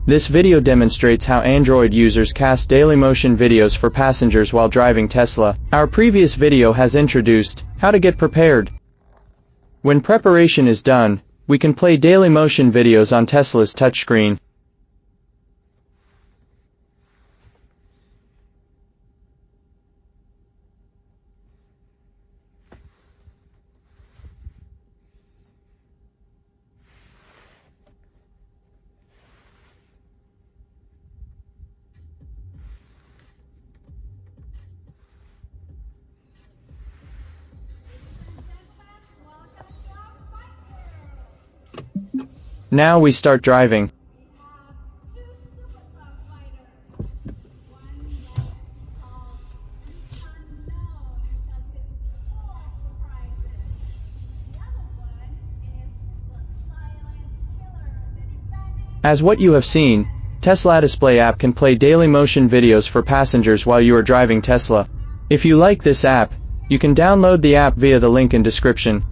This video demonstrates how Android users cast DailyMotion videos for passengers while driving Tesla. Our previous video has introduced how to get prepared. When preparation is done, we can play DailyMotion videos on Tesla's touchscreen. Now we start driving. As what you have seen, TeslaDisplay app can play DailyMotion videos for passengers while you are driving Tesla. If you like this app, you can download the app via the link in description.